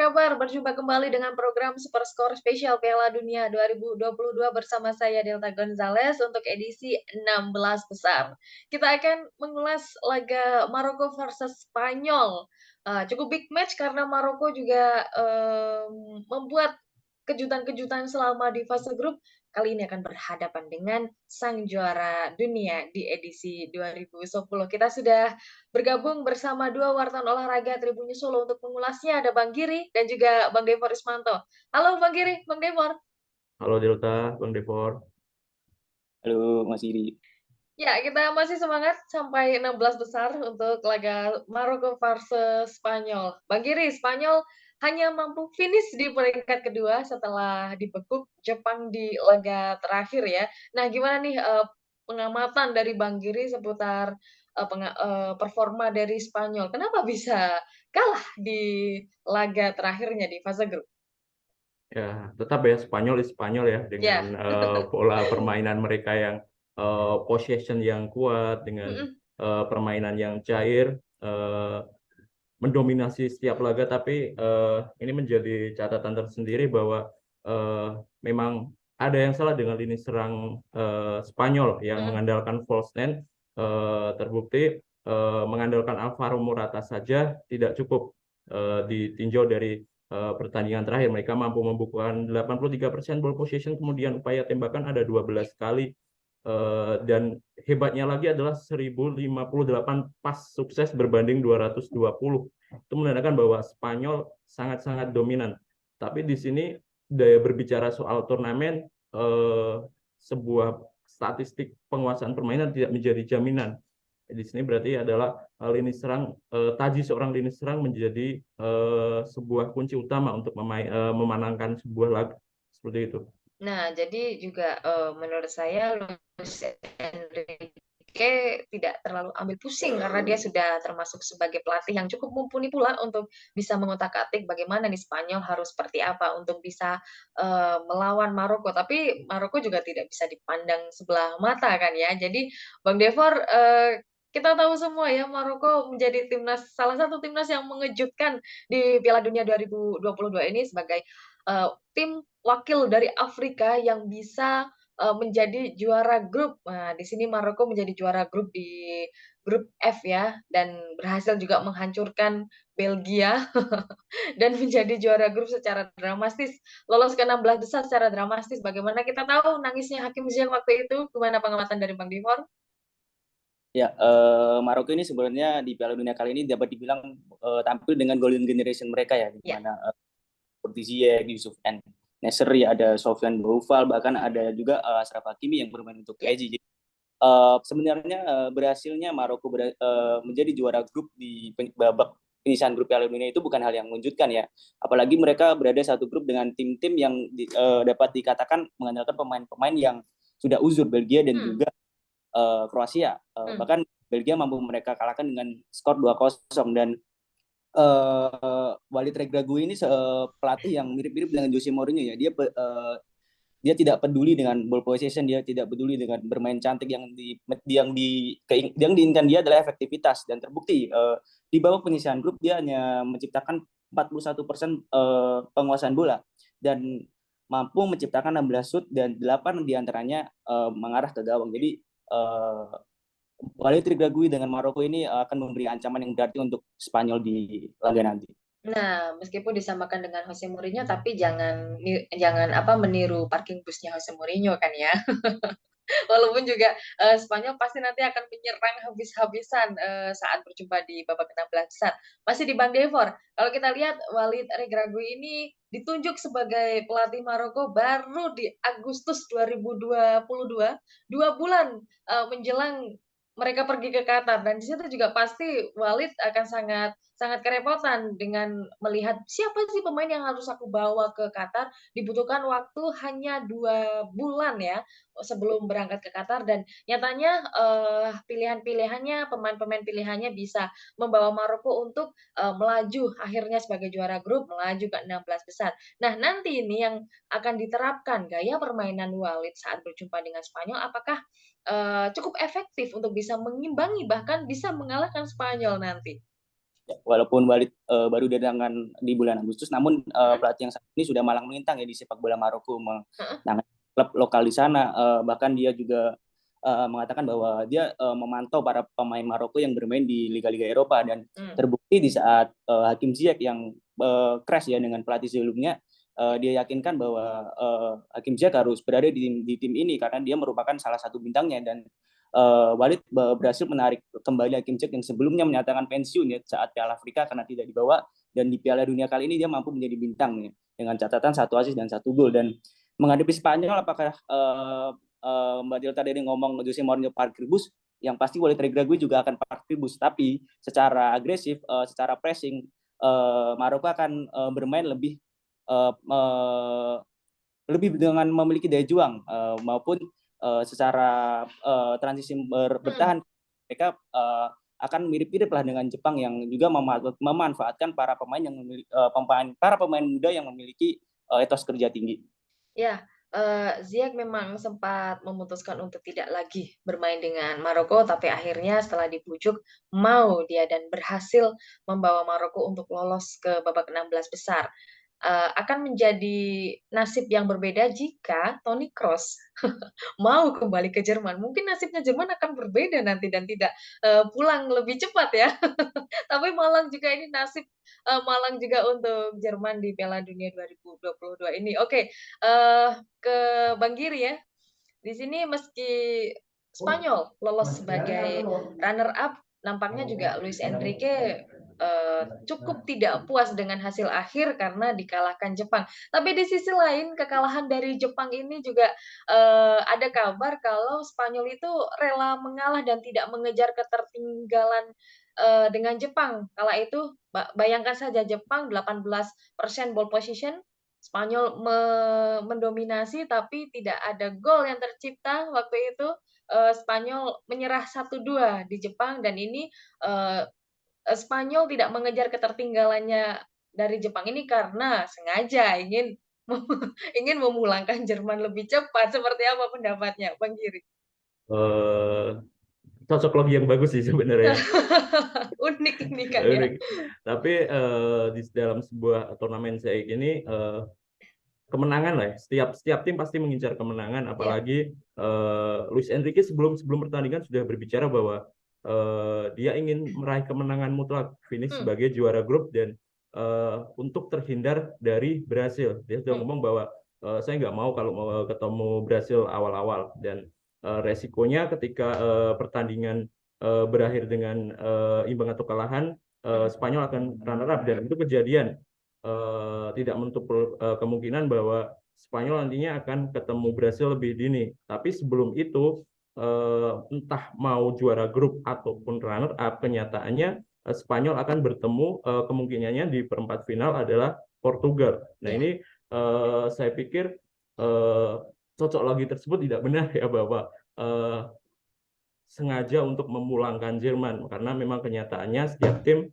kabar? Berjumpa kembali dengan program Super Skor Spesial Piala Dunia 2022 bersama saya Delta Gonzales untuk edisi 16 besar. Kita akan mengulas laga Maroko versus Spanyol. Cukup big match karena Maroko juga membuat kejutan-kejutan selama di fase grup. Kali ini akan berhadapan dengan sang juara dunia di edisi 2010. Kita sudah bergabung bersama dua wartawan olahraga Tribunnya Solo untuk mengulasnya. Ada Bang Giri dan juga Bang Devor Ismanto. Halo Bang Giri, Bang Devor. Halo Delta, Bang Devor. Halo Mas Iri. Ya, kita masih semangat sampai 16 besar untuk laga Maroko versus Spanyol. Bang Giri, Spanyol hanya mampu finish di peringkat kedua setelah dibekuk Jepang di laga terakhir ya. Nah, gimana nih pengamatan dari Bang Giri seputar performa dari Spanyol? Kenapa bisa kalah di laga terakhirnya di fase grup? Ya, tetap ya Spanyol ya dengan Ya. pola permainan mereka yang possession yang kuat dengan Mm-mm. permainan yang cair, mendominasi setiap laga. Tapi ini menjadi catatan tersendiri bahwa eh, memang ada yang salah dengan lini serang Spanyol yang Mm-mm. mengandalkan false nine. Terbukti mengandalkan Alvaro Morata saja tidak cukup ditinjau dari pertandingan terakhir. Mereka mampu membukukan 83% ball possession, kemudian upaya tembakan ada 12 kali. Dan hebatnya lagi adalah 1058 pas sukses berbanding 220. Itu menandakan bahwa Spanyol sangat-sangat dominan. Tapi di sini daya berbicara soal turnamen, sebuah statistik penguasaan permainan tidak menjadi jaminan. Di sini berarti adalah lini serang, taji seorang lini serang menjadi sebuah kunci utama untuk memenangkan sebuah laga seperti itu. Nah, jadi juga menurut saya Luis Enrique tidak terlalu ambil pusing karena dia sudah termasuk sebagai pelatih yang cukup mumpuni pula untuk bisa mengotak-atik bagaimana nih Spanyol harus seperti apa untuk bisa melawan Maroko. Tapi Maroko juga tidak bisa dipandang sebelah mata kan ya. Jadi Bang Devor, kita tahu semua ya Maroko menjadi salah satu timnas yang mengejutkan di Piala Dunia 2022 ini sebagai tim wakil dari Afrika yang bisa menjadi juara grup. Nah, di sini Maroko menjadi juara grup di grup F ya, dan berhasil juga menghancurkan Belgia dan menjadi juara grup secara dramatis. Lolos ke 16 besar secara dramatis. Bagaimana kita tahu nangisnya Hakim Ziyech waktu itu? Gimana pengamatan dari Bang Dimor? Ya, Maroko ini sebenarnya di Piala Dunia kali ini dapat dibilang tampil dengan golden generation mereka ya, di Ya. mana seperti Ziyech, Yusuf N. Nesri, ada Sofyan Boufal, bahkan ada juga Achraf Hakimi yang bermain untuk Ya. PSG. Jadi, sebenarnya berhasilnya Maroko menjadi juara grup di babak penyisihan grup Piala Dunia itu bukan hal yang mengejutkan ya. Apalagi mereka berada satu grup dengan tim-tim yang dapat dikatakan mengandalkan pemain-pemain yang sudah uzur, Belgia dan juga Kroasia. Bahkan Belgia mampu mereka kalahkan dengan skor 2-0. Dan Walid Regragui ini pelatih yang mirip-mirip dengan Jose Mourinho ya. Dia tidak peduli dengan ball possession, dia tidak peduli dengan bermain cantik. Yang diinginkan dia adalah efektivitas, dan terbukti di babak penyisihan grup dia hanya menciptakan 41% penguasaan bola dan mampu menciptakan 16 shoot dan 8 diantaranya mengarah ke gawang. Jadi Walid Regragui dengan Maroko ini akan memberi ancaman yang berarti untuk Spanyol di laga nanti. Nah, meskipun disamakan dengan Jose Mourinho, tapi jangan meniru parking busnya Jose Mourinho kan ya. Walaupun juga Spanyol pasti nanti akan menyerang habis-habisan saat berjumpa di babak 16 besar. Masih di Bang Devor, kalau kita lihat Walid Regragui ini ditunjuk sebagai pelatih Maroko baru di Agustus 2022, 2 bulan menjelang mereka pergi ke Qatar, dan di situ juga pasti Walid akan sangat sangat kerepotan dengan melihat siapa sih pemain yang harus aku bawa ke Qatar. Dibutuhkan waktu hanya 2 bulan ya sebelum berangkat ke Qatar, dan nyatanya pilihan-pilihannya, pemain-pemain pilihannya bisa membawa Maroko untuk melaju akhirnya sebagai juara grup, melaju ke 16 besar. Nah, nanti ini yang akan diterapkan gaya permainan Walid saat berjumpa dengan Spanyol, apakah cukup efektif untuk bisa mengimbangi bahkan bisa mengalahkan Spanyol nanti? Walaupun Walid baru datangkan di bulan Agustus, namun pelatih yang saat ini sudah malang melintang ya di sepak bola Maroko, menangani klub lokal di sana. Bahkan dia juga mengatakan bahwa dia memantau para pemain Maroko yang bermain di liga-liga Eropa, dan terbukti di saat Hakim Ziyech yang crash ya dengan pelatih sebelumnya, dia yakinkan bahwa Hakim Ziyech harus berada di tim ini karena dia merupakan salah satu bintangnya. Dan Walid berhasil menarik kembali Hakim Ziyech yang sebelumnya menyatakan pensiun ya saat Piala Afrika karena tidak dibawa, dan di Piala Dunia kali ini dia mampu menjadi bintang ya, dengan catatan 1 assist dan 1 gol. Dan menghadapi Spanyol, apakah Mbak Delta dari ngomong Jose Mourinho parkir bus, yang pasti Walid Regragui juga akan parkir bus, tapi secara agresif, secara pressing, Maroko akan bermain lebih dengan memiliki daya juang, maupun secara transisi bertahan. Mereka akan mirip-mirip lah dengan Jepang yang juga memanfaatkan para pemain muda yang memiliki etos kerja tinggi. Ya, Ziyech memang sempat memutuskan untuk tidak lagi bermain dengan Maroko, tapi akhirnya setelah dibujuk mau dia dan berhasil membawa Maroko untuk lolos ke babak 16 besar. Akan menjadi nasib yang berbeda jika Toni Kroos mau kembali ke Jerman. Mungkin nasibnya Jerman akan berbeda nanti dan tidak pulang lebih cepat ya. Tapi malang juga ini nasib malang juga untuk Jerman di Piala Dunia 2022 ini. Oke, ke Bang Giri ya. Di sini meski Spanyol lolos sebagai runner up, nampaknya juga Luis Enrique cukup tidak puas dengan hasil akhir karena dikalahkan Jepang. Tapi di sisi lain kekalahan dari Jepang ini juga ada kabar kalau Spanyol itu rela mengalah dan tidak mengejar ketertinggalan dengan Jepang. Kala itu bayangkan saja Jepang 18% ball position, Spanyol mendominasi tapi tidak ada gol yang tercipta waktu itu. Spanyol menyerah 1-2 di Jepang, dan ini Spanyol tidak mengejar ketertinggalannya dari Jepang ini karena sengaja ingin ingin memulangkan Jerman lebih cepat. Seperti apa pendapatnya, Bang Giri? Cocok logi yang bagus sih sebenarnya. Unik ini kan ya. Tapi di dalam sebuah turnamen kayak ini kemenangan lah ya. Setiap tim pasti mengincar kemenangan, apalagi Luis Enrique sebelum pertandingan sudah berbicara bahwa dia ingin meraih kemenangan mutlak, finish sebagai juara grup, dan untuk terhindar dari Brasil. Dia sudah ngomong bahwa saya nggak mau kalau mau ketemu Brasil awal-awal, dan resikonya ketika pertandingan berakhir dengan imbang atau kekalahan, Spanyol akan runner up, dan itu kejadian. Tidak menutup kemungkinan bahwa Spanyol nantinya akan ketemu Brasil lebih dini. Tapi sebelum itu, entah mau juara grup ataupun runner up, kenyataannya Spanyol akan bertemu kemungkinannya di perempat final adalah Portugal. Nah ini saya pikir cocok logi tersebut tidak benar ya, bahwa sengaja untuk memulangkan Jerman, karena memang kenyataannya setiap tim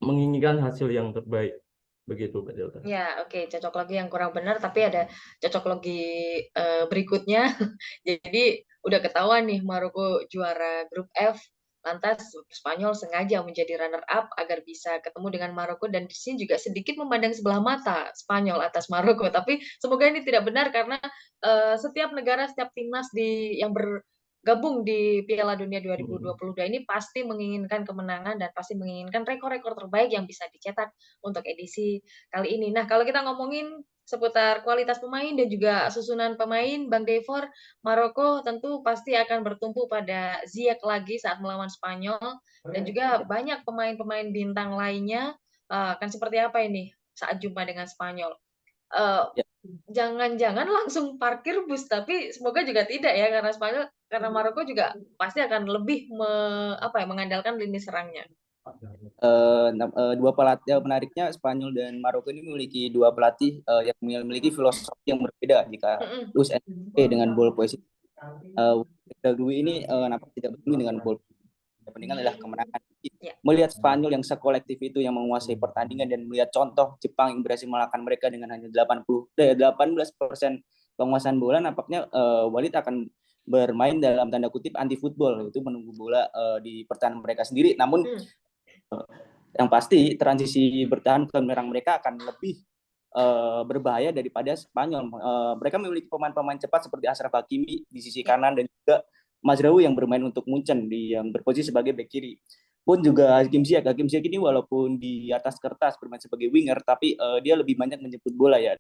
menginginkan hasil yang terbaik. Begitu, Mbak Delta. Ya, oke. Cocok logi yang kurang benar, tapi ada cocok logi berikutnya. Jadi udah ketahuan nih Maroko juara grup F, lantas Spanyol sengaja menjadi runner up agar bisa ketemu dengan Maroko, dan di sini juga sedikit memandang sebelah mata Spanyol atas Maroko. Tapi semoga ini tidak benar karena setiap negara, setiap timnas yang gabung di Piala Dunia 2022 ini pasti menginginkan kemenangan dan pasti menginginkan rekor-rekor terbaik yang bisa dicetak untuk edisi kali ini. Nah, kalau kita ngomongin seputar kualitas pemain dan juga susunan pemain, Bang Devor, Maroko tentu pasti akan bertumpu pada Ziyech lagi saat melawan Spanyol, dan juga banyak pemain-pemain bintang lainnya. Akan seperti apa ini saat jumpa dengan Spanyol? Jangan-jangan langsung parkir bus, tapi semoga juga tidak ya, karena Maroko juga pasti akan lebih mengandalkan lini serangnya. Dua pelatih menariknya, Spanyol dan Maroko ini memiliki dua pelatih yang memiliki filosofi yang berbeda. Jika Luis Enrique dengan ball position, Regragui ini nampak tidak peduli dengan ball. Yang penting adalah kemenangan. Melihat Spanyol yang sekolektif itu yang menguasai pertandingan, dan melihat contoh Jepang yang berhasil mengalahkan18% penguasaan bola, nampaknya Walid akan bermain dalam tanda kutip anti football, itu menunggu bola di pertahanan mereka sendiri. Namun yang pasti transisi bertahan ke menyerang mereka akan lebih berbahaya daripada Spanyol. Mereka memiliki pemain-pemain cepat seperti Achraf Hakimi di sisi kanan dan juga Mazraoui yang bermain untuk Munchen yang berposisi sebagai bek kiri. Pun juga Hakim Ziyech ini walaupun di atas kertas bermain sebagai winger, tapi dia lebih banyak menjemput bola ya.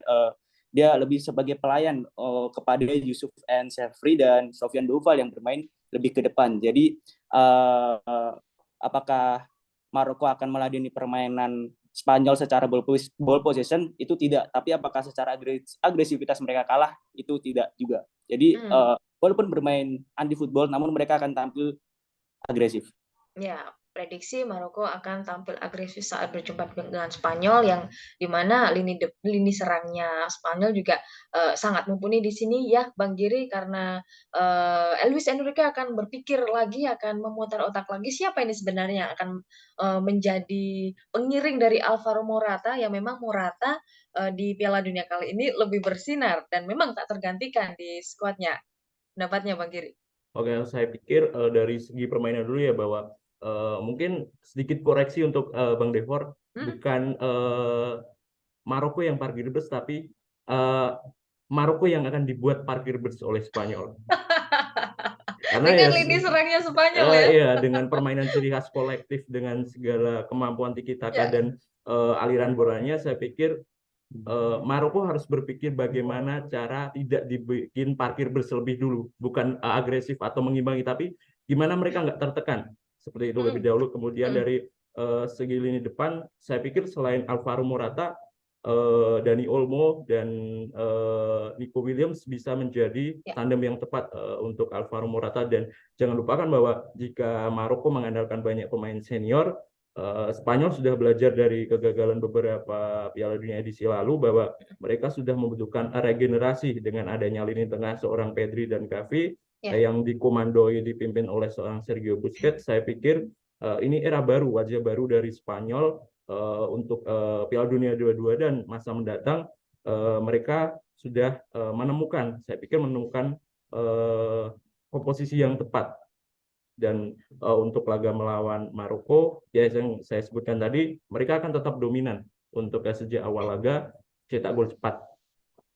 Dia lebih sebagai pelayan kepada Yusuf Ensefri dan Sofian Boufal yang bermain lebih ke depan. Jadi apakah Maroko akan meladeni permainan Spanyol secara ball possession itu tidak, tapi apakah secara agresivitas mereka kalah itu tidak juga. Jadi walaupun bermain anti football, namun mereka akan tampil agresif. Ya, prediksi Maroko akan tampil agresif saat berjumpa dengan Spanyol, yang dimana lini serangnya Spanyol juga sangat mumpuni di sini ya, Bang Giri, karena Luis Enrique akan berpikir lagi, akan memutar otak lagi siapa ini sebenarnya akan menjadi pengiring dari Alvaro Morata, yang memang Morata di Piala Dunia kali ini lebih bersinar dan memang tak tergantikan di skuadnya. Pendapatnya Bang Giri? Oke, saya pikir dari segi permainan dulu ya, bahwa mungkin sedikit koreksi untuk Bang Devor, bukan Maroko yang parkir bus, tapi Maroko yang akan dibuat parkir bus oleh Spanyol. Karena dengan ya lini serangnya Spanyol ya. Iya, dengan permainan ciri khas kolektif, dengan segala kemampuan tiki taka dan aliran bolanya, saya pikir Maroko harus berpikir bagaimana cara tidak dibikin parkir bus lebih dulu, bukan agresif atau mengimbangi, tapi gimana mereka nggak tertekan seperti itu lebih dahulu. Kemudian dari segi lini depan, saya pikir selain Alvaro Morata, Dani Olmo dan Nico Williams bisa menjadi tandem yang tepat untuk Alvaro Morata. Dan jangan lupakan bahwa jika Maroko mengandalkan banyak pemain senior, Spanyol sudah belajar dari kegagalan beberapa Piala Dunia edisi lalu bahwa mereka sudah membutuhkan regenerasi dengan adanya lini tengah seorang Pedri dan Gavi yang dikomandoi, dipimpin oleh seorang Sergio Busquets. Saya pikir ini era baru, wajah baru dari Spanyol untuk Piala Dunia 22 dan masa mendatang. Mereka sudah saya pikir menemukan komposisi yang tepat. Dan untuk laga melawan Maroko, ya yang saya sebutkan tadi, mereka akan tetap dominan untuk sejak awal laga cetak gol cepat.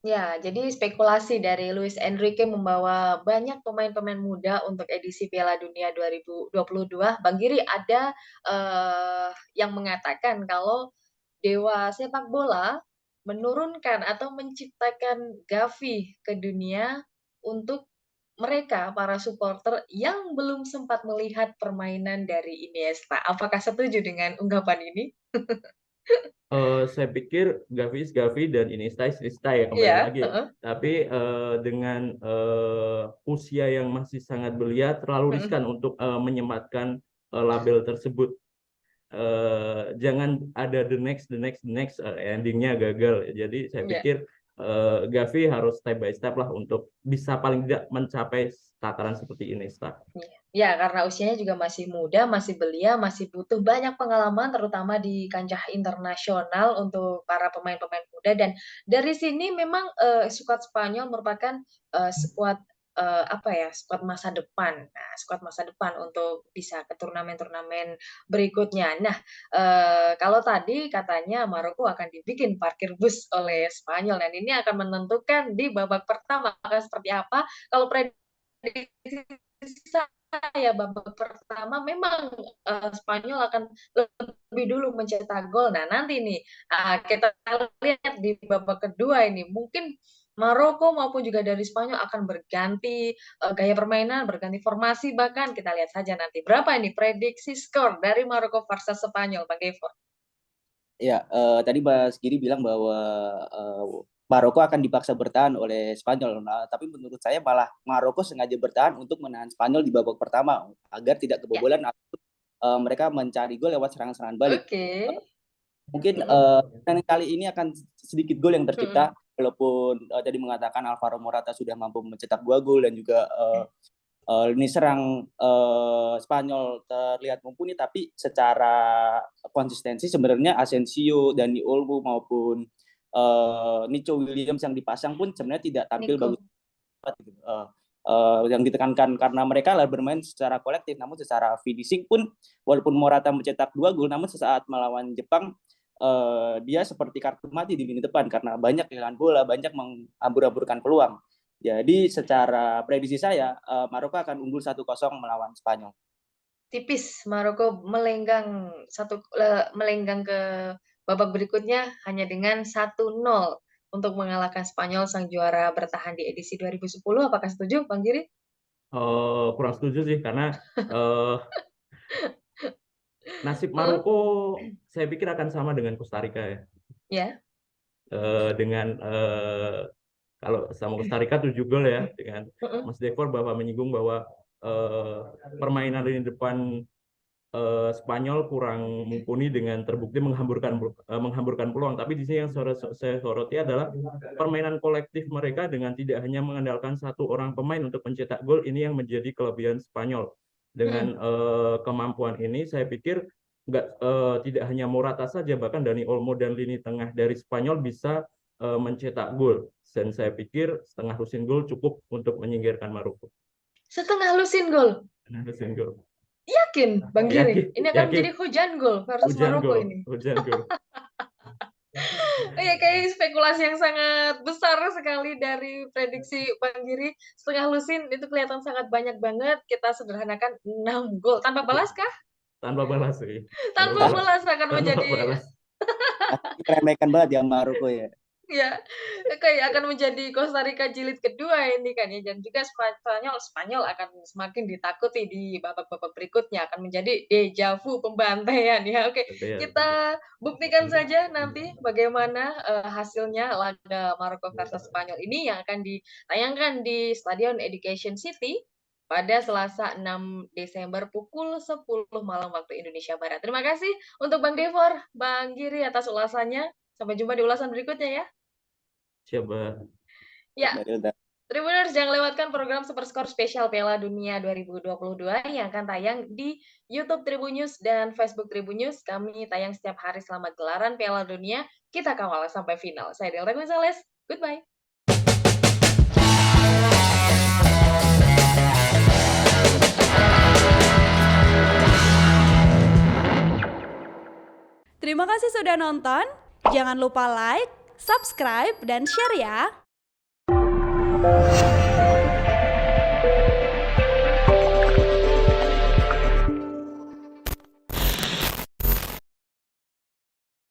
Ya, jadi spekulasi dari Luis Enrique membawa banyak pemain-pemain muda untuk edisi Piala Dunia 2022. Bang Giri, ada yang mengatakan kalau Dewa Sepak Bola menurunkan atau menciptakan Gavi ke dunia untuk mereka, para supporter yang belum sempat melihat permainan dari Iniesta. Apakah setuju dengan ungkapan ini? Saya pikir Gavi dan Iniesta ya, kembali lagi. Tapi dengan usia yang masih sangat belia, terlalu riskan untuk menyematkan label tersebut. Jangan ada the next endingnya gagal. Jadi saya pikir Gavi harus step by step lah untuk bisa paling tidak mencapai tataran seperti Iniesta. Ya, karena usianya juga masih muda, masih belia, masih butuh banyak pengalaman, terutama di kancah internasional untuk para pemain-pemain muda. Dan dari sini memang skuad Spanyol merupakan skuad skuad masa depan. Nah, skuad masa depan untuk bisa ke turnamen-turnamen berikutnya. Nah, kalau tadi katanya Maroko akan dibikin parkir bus oleh Spanyol, dan ini akan menentukan di babak pertama akan seperti apa. Kalau prediksi ya, babak pertama memang Spanyol akan lebih dulu mencetak gol. Nah, nanti nih kita lihat di babak kedua ini, mungkin Maroko maupun juga dari Spanyol akan berganti gaya permainan, berganti formasi, bahkan kita lihat saja nanti berapa ini prediksi skor dari Maroko versus Spanyol, Bang Gevor. Ya, tadi Mas Giri bilang bahwa Maroko akan dipaksa bertahan oleh Spanyol. Nah, tapi menurut saya malah Maroko sengaja bertahan untuk menahan Spanyol di babak pertama agar tidak kebobolan atau mereka mencari gol lewat serangan-serangan balik. Mungkin kali ini akan sedikit gol yang tercipta, walaupun tadi mengatakan Alvaro Morata sudah mampu mencetak 2 gol dan juga lini serang Spanyol terlihat mumpuni, tapi secara konsistensi sebenarnya Asensio, Dani Olmo maupun Nico Williams yang dipasang pun sebenarnya tidak tampil bagus. yang ditekankan karena mereka lah bermain secara kolektif, namun secara finishing pun walaupun Morata mencetak 2 gol, namun sesaat melawan Jepang dia seperti kartu mati di lini depan karena banyak kehilangan bola, banyak menghambur-hamburkan peluang. Jadi secara prediksi saya Maroko akan unggul 1-0 melawan Spanyol. Tipis Maroko melenggang ke babak berikutnya hanya dengan 1-0 untuk mengalahkan Spanyol sang juara bertahan di edisi 2010. Apakah setuju, Bang Giri? Kurang setuju sih karena nasib Hmm? Maroko saya pikir akan sama dengan Costa Rica ya. Ya. Dengan kalau sama Costa Rica 7 gol ya, dengan Mas Devor bahwa menyinggung bahwa permainan lini depan Spanyol kurang mumpuni dengan terbukti menghamburkan peluang. Tapi di sini yang saya soroti adalah permainan kolektif mereka dengan tidak hanya mengandalkan satu orang pemain untuk mencetak gol. Ini yang menjadi kelebihan Spanyol. Dengan kemampuan ini saya pikir tidak hanya Morata saja, bahkan Dani Olmo dan lini tengah dari Spanyol bisa mencetak gol. Dan saya pikir setengah lusin gol cukup untuk menyingkirkan Maroko. Setengah lusin gol? Setengah lusin gol. Yakin, Bang Giri? Ini akan menjadi hujan gol versus Maroko ini. Hujan gol. Ya, kayak spekulasi yang sangat besar sekali dari prediksi Bang Giri. Setengah lusin itu kelihatan sangat banyak banget. Kita sederhanakan 6 gol. Tanpa balas kah? Tanpa balas sih. Tanpa balas akan menjadi Meremehkan banget ya Maroko ya. Ya, kayak akan menjadi Costa Rica jilid kedua ini kan ya, dan juga Spanyol akan semakin ditakuti di babak-babak berikutnya, akan menjadi deja vu pembantaian ya. Oke, kita buktikan saja nanti bagaimana hasilnya laga Maroko versus Spanyol ini yang akan ditayangkan di Stadion Education City pada Selasa 6 Desember pukul 10 malam waktu Indonesia Barat. Terima kasih untuk Bang Devor, Bang Giri atas ulasannya. Sampai jumpa di ulasan berikutnya ya. Siapa? Ya, Tribuners jangan lewatkan program Super Score spesial Piala Dunia 2022 yang akan tayang di YouTube Tribunnews dan Facebook Tribunnews. Kami tayang setiap hari selama gelaran Piala Dunia. Kita kawal sampai final. Saya Delta Gonzales. Goodbye. Terima kasih sudah nonton. Jangan lupa like, subscribe, dan share ya.